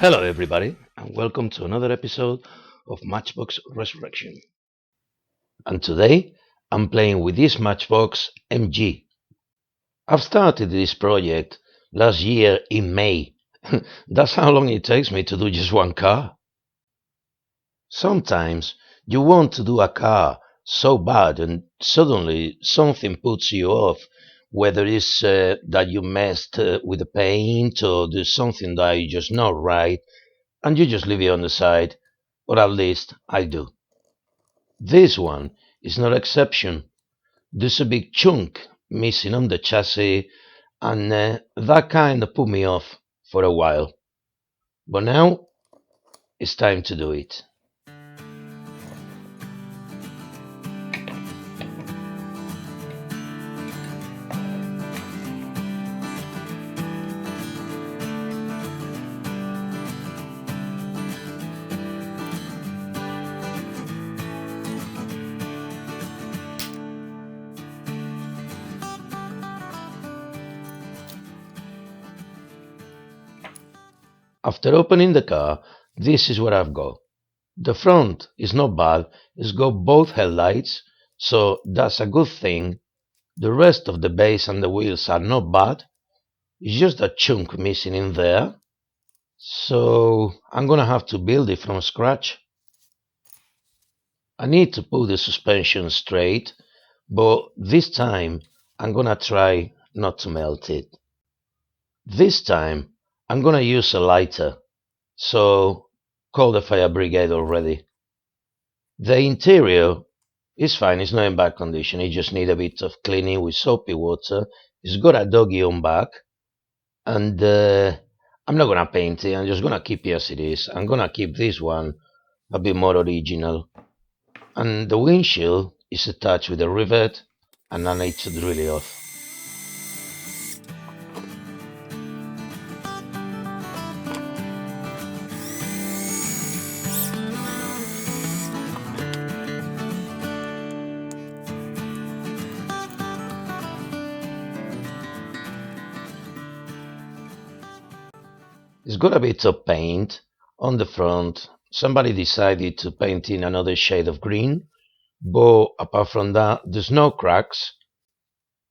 Hello, everybody, and welcome to another episode of Matchbox Resurrection. And today, I'm playing with this Matchbox MG. I've started this project last year in May. That's how long it takes me to do just one car. Sometimes you want to do a car so bad, and suddenly something puts you off, whether it's that you messed with the paint or there's something that you just not right, and you just leave it on the side, or at least I do. This one is no exception. There's a big chunk missing on the chassis, and that kind of put me off for a while. But now it's time to do it. After opening the car, this is what I've got. The front is not bad, it's got both headlights, so that's a good thing. The rest of the base and the wheels are not bad, it's just a chunk missing in there, so I'm gonna have to build it from scratch. I need to put the suspension straight, but this time I'm gonna try not to melt it. This time I'm gonna use a lighter, so call the fire brigade already. The interior is fine, it's not in bad condition, it just needs a bit of cleaning with soapy water. It's got a doggy on back, and I'm not gonna paint it, I'm just gonna keep it as it is. I'm gonna keep this one a bit more original. And the windshield is attached with a rivet, and I need to drill it off. It's got a bit of paint on the front. Somebody decided to paint in another shade of green, but apart from that, there's no cracks.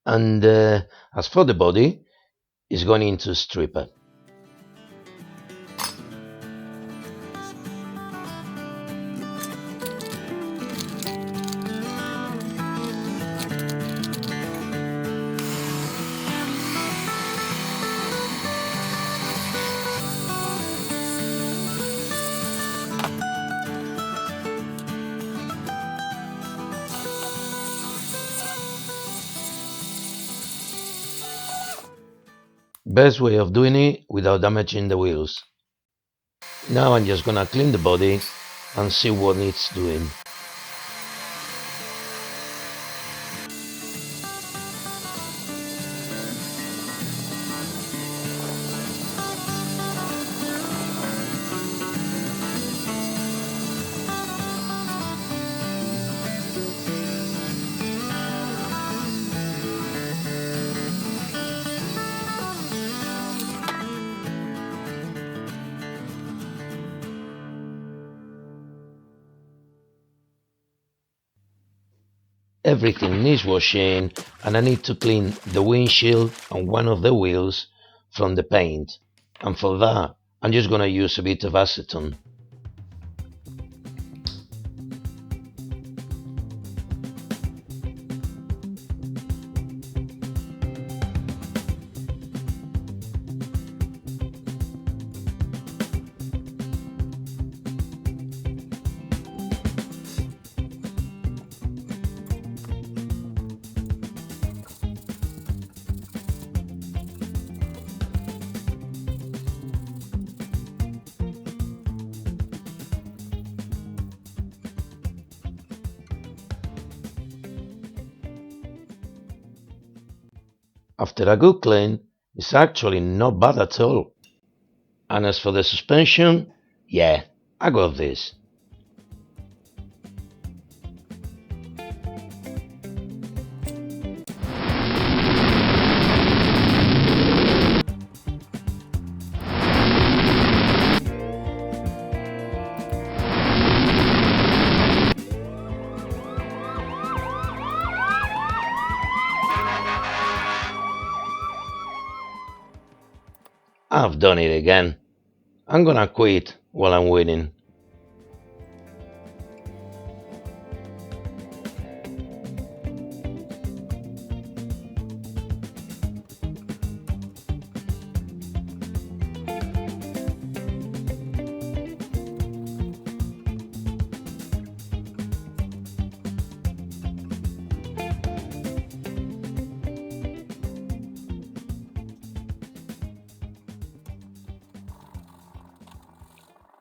And as for the body, it's going into stripper. Best way of doing it without damaging the wheels. Now I'm just gonna clean the body and see what needs doing. Everything needs washing, and I need to clean the windshield and one of the wheels from the paint. And for that, I'm just gonna use a bit of acetone. After a good clean, it's actually not bad at all. And as for the suspension, yeah, I got this. I've done it again. I'm gonna quit while I'm waiting.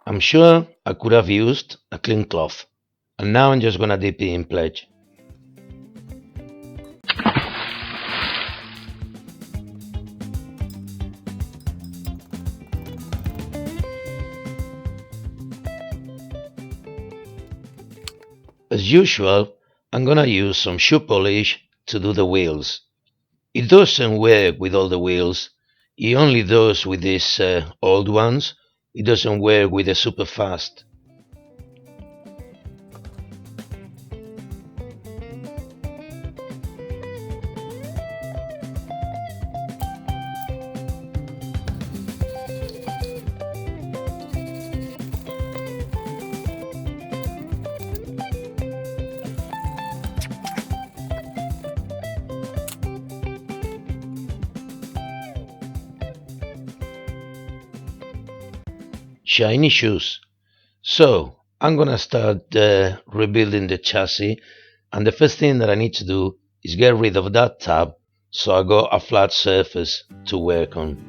I'm sure I could have used a clean cloth. And now I'm just gonna dip it in pledge. As usual, I'm gonna use some shoe polish to do the wheels. It doesn't work with all the wheels. It only does with these old ones. It doesn't work with the super fast. Shiny shoes. So I'm gonna start rebuilding the chassis, and the first thing that I need to do is get rid of that tab so I got a flat surface to work on.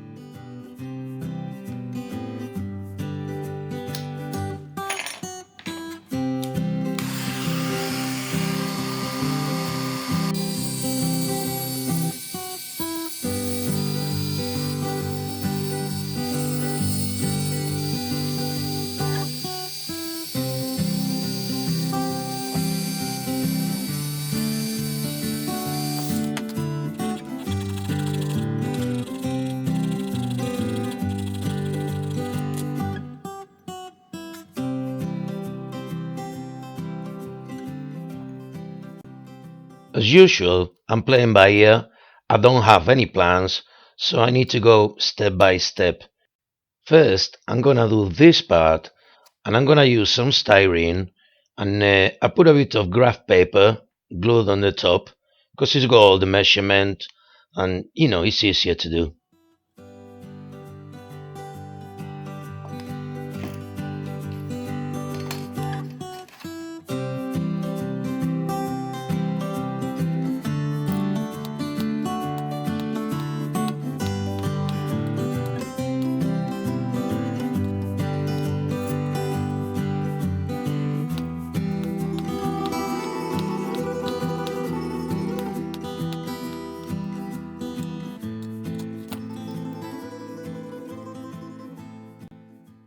As usual, I'm playing by ear. I don't have any plans, so I need to go step by step. First, I'm gonna do this part, and I'm gonna use some styrene, and I put a bit of graph paper glued on the top, because it's got all the measurement, and it's easier to do.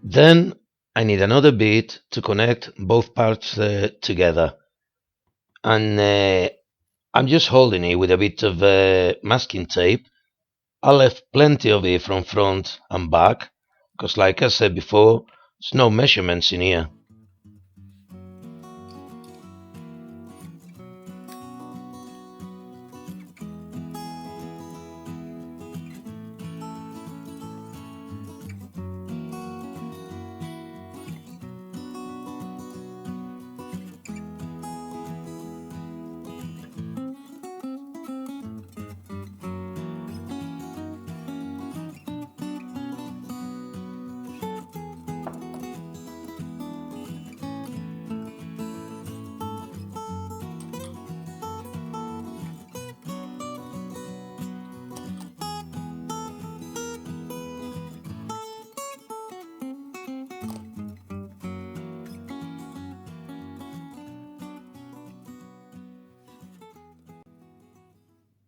Then I need another bit to connect both parts together, and I'm just holding it with a bit of masking tape. I left plenty of it from front and back, because like I said before, there's no measurements in here.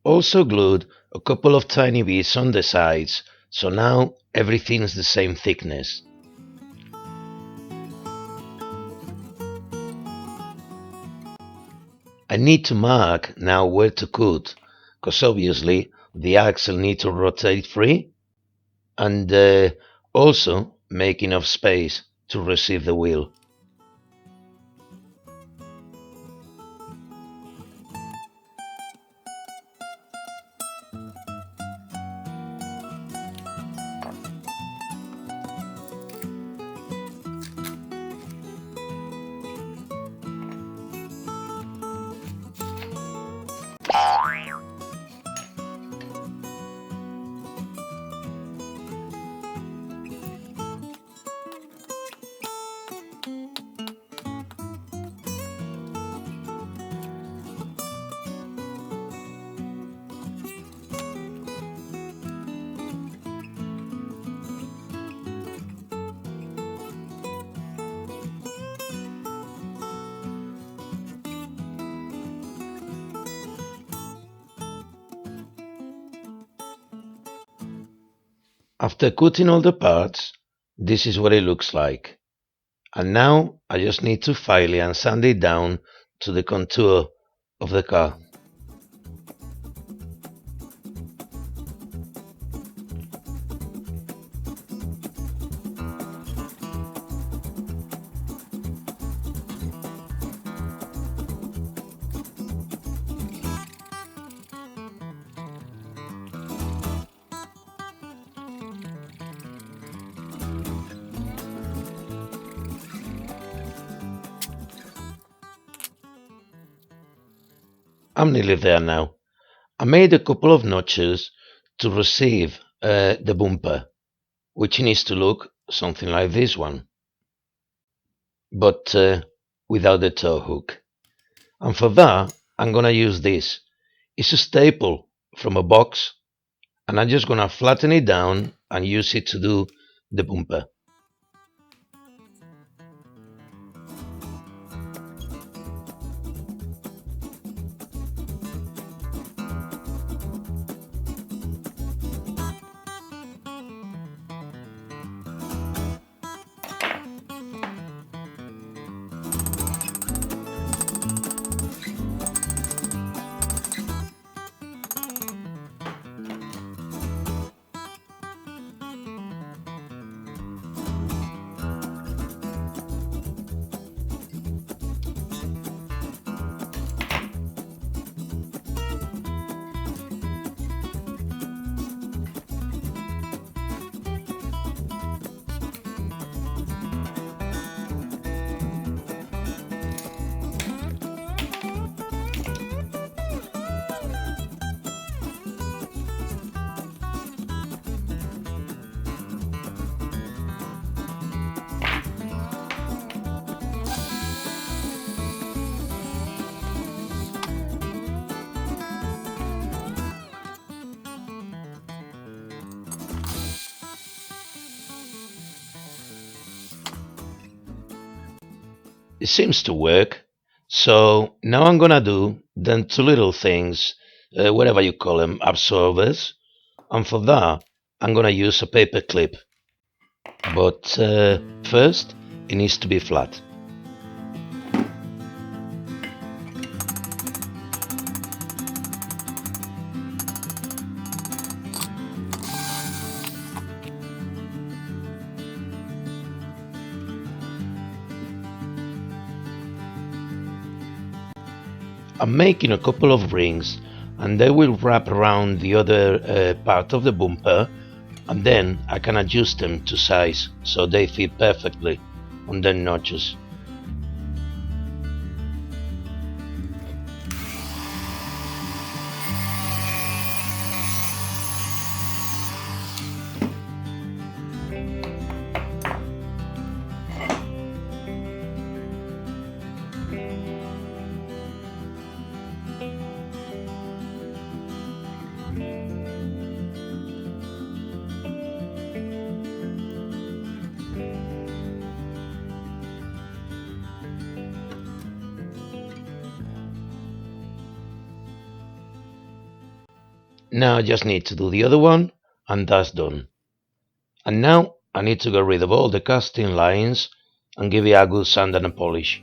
Also glued a couple of tiny bits on the sides, so now everything's the same thickness. I need to mark now where to cut, because obviously the axle needs to rotate free, and also make enough space to receive the wheel. After cutting all the parts, this is what it looks like. And now I just need to file it and sand it down to the contour of the car. I'm nearly there now. I made a couple of notches to receive the bumper, which needs to look something like this one, but without the tow hook. And for that, I'm gonna use this. It's a staple from a box, and I'm just gonna flatten it down and use it to do the bumper. It seems to work. So now I'm gonna do them two little things, whatever you call them, absorbers. And for that, I'm gonna use a paper clip. But first, it needs to be flat. I'm making a couple of rings, and they will wrap around the other part of the bumper, and then I can adjust them to size so they fit perfectly on the notches. Now I just need to do the other one, and that's done. And now I need to get rid of all the casting lines and give it a good sand and a polish.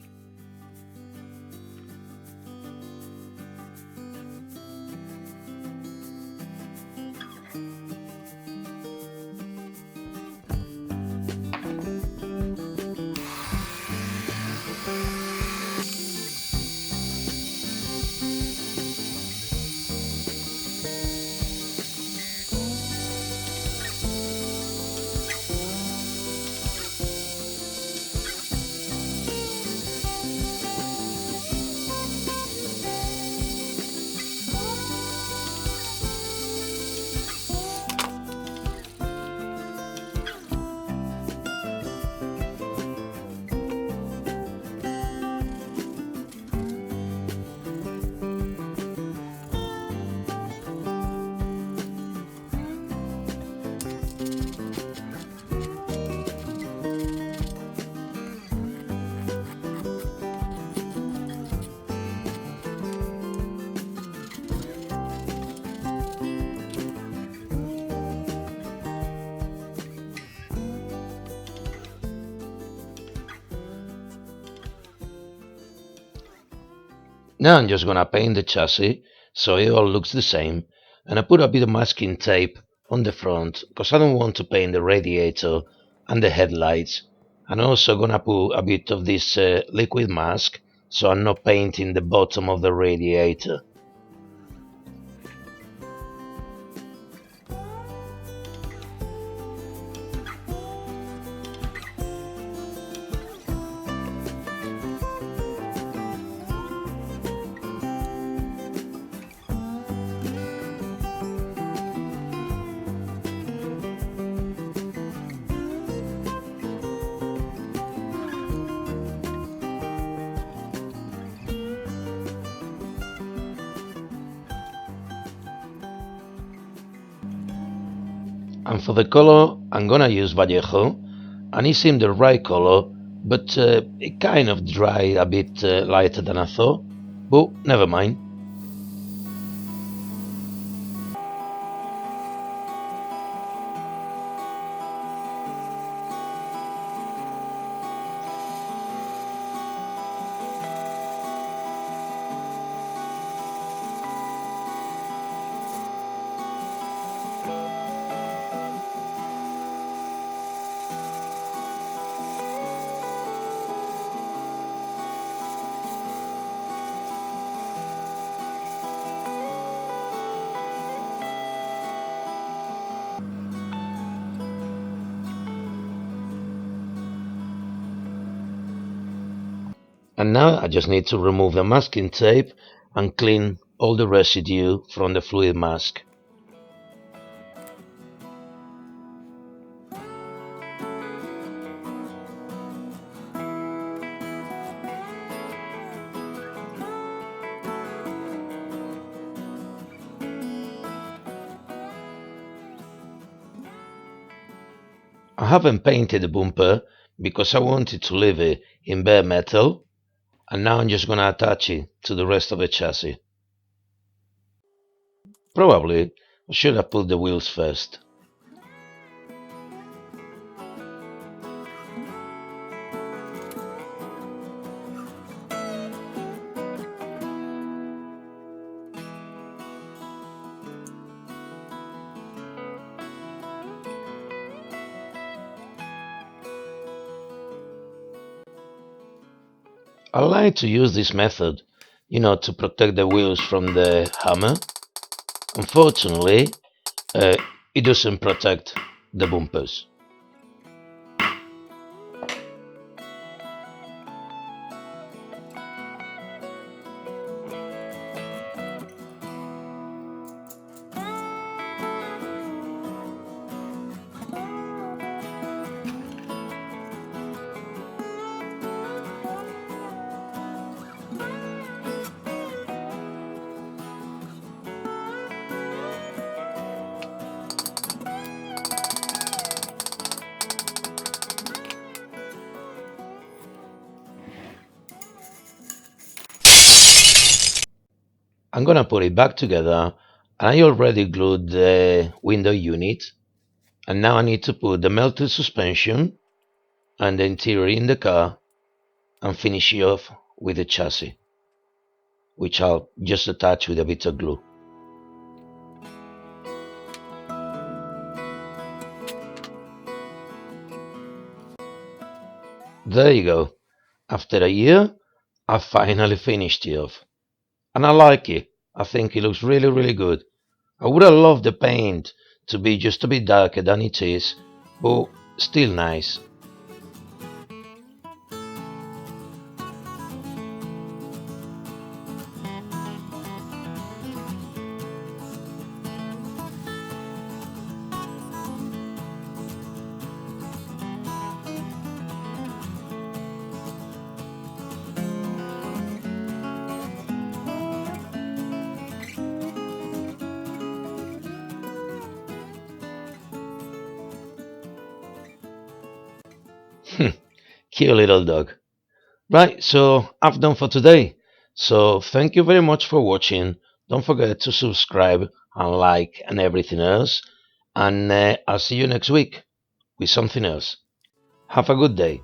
Now I'm just gonna paint the chassis so it all looks the same, and I put a bit of masking tape on the front because I don't want to paint the radiator and the headlights. I'm also gonna put a bit of this liquid mask so I'm not painting the bottom of the radiator. And for the color, I'm gonna use Vallejo, and it seemed the right color, but it kind of dried a bit lighter than I thought, but never mind. And now I just need to remove the masking tape and clean all the residue from the fluid mask. I haven't painted the bumper because I wanted to leave it in bare metal, and now I'm just gonna attach it to the rest of the chassis. Probably I should have put the wheels first. I like to use this method, to protect the wheels from the hammer. Unfortunately, uh, it doesn't protect the bumpers. I'm gonna put it back together, and I already glued the window unit, and now I need to put the melted suspension and the interior in the car and finish it off with the chassis, which I'll just attach with a bit of glue. There you go. After a year, I finally finished it off. And I like it. I think it looks really, really good. I would have loved the paint to be just a bit darker than it is, but still nice. Cute little dog. Right, so I've done for today. So thank you very much for watching. Don't forget to subscribe and like and everything else. And I'll see you next week with something else. Have a good day.